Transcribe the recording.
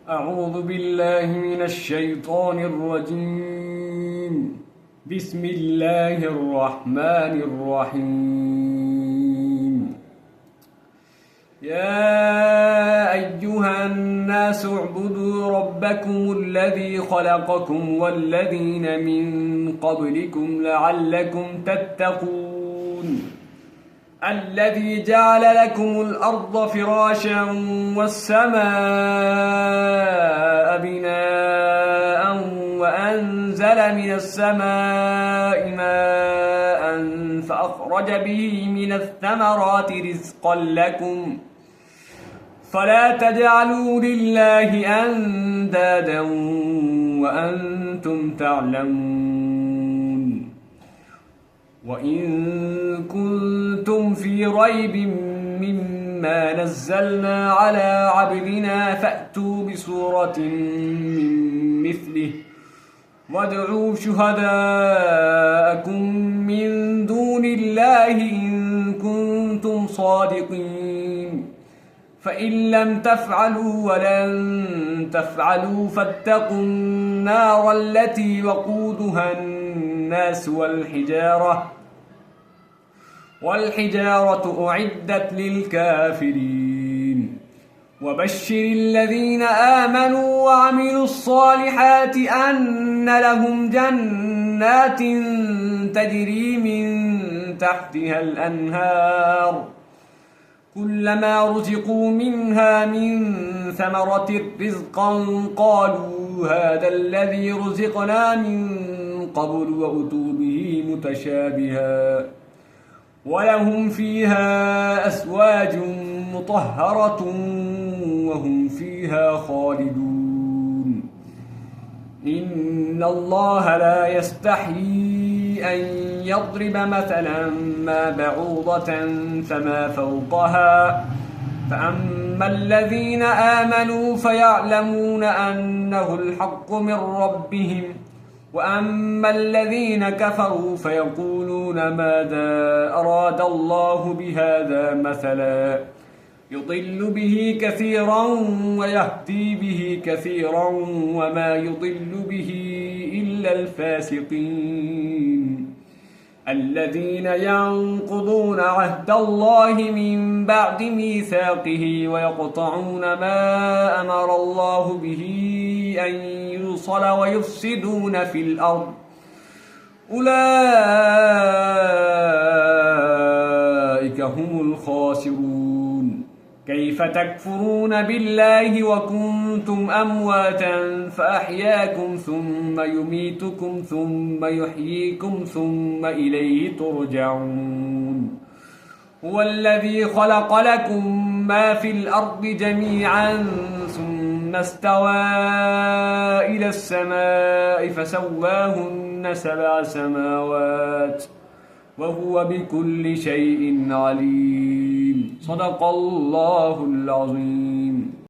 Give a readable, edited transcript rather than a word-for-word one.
أعوذ بالله من الشيطان الرجيم. بسم الله الرحمن الرحيم. يا أيها الناس اعبدوا ربكم الذي خلقكم والذين من قبلكم لعلكم تتقون. الذي جعل لكم الأرض فراشا والسماء بناء وأنزل من السماء ماء فأخرج به من الثمرات رزقا لكم فلا تجعلوا لله أندادا وأنتم تعلمون. وإن كنتم في ريب مما نزلنا على عبدنا فأتوا بسورة من مثله وادعوا شهداءكم من دون الله إن كنتم صادقين. فإن لم تفعلوا ولن تفعلوا فاتقوا النار التي وقودها الناس والحجارة أعدت للكافرين. وبشر الذين آمنوا وعملوا الصالحات أن لهم جنات تجري من تحتها الأنهار كلما رزقوا منها من ثمرة رزقا قالوا هذا الذي رزقنا من قبل وأتوا به متشابها ولهم فيها أزواج مطهرة وهم فيها خالدون. إن الله لا يستحيي أن يضرب مثلا ما بعوضة فما فوقها فأما الذين آمنوا فيعلمون أنه الحق من ربهم وأما الذين كفروا فيقولون ماذا أراد الله بهذا مثلا يضل به كثيرا ويهدي به كثيرا وما يضل به إلا الفاسقين الذين ينقضون عهد الله من بعد ميثاقه ويقطعون ما أمر الله به أن يوصل ويفسدون في الأرض أولئك هم الخاسرون. كيف تكفرون بالله وكنتم أمواتا فأحياكم ثم يميتكم ثم يحييكم ثم إليه ترجعون. هو الذي خلق لكم ما في الأرض جميعا ثم استوى إلى السماء فسواهن 7 سماوات وهو بكل شيء عليم. صدق الله العظيم.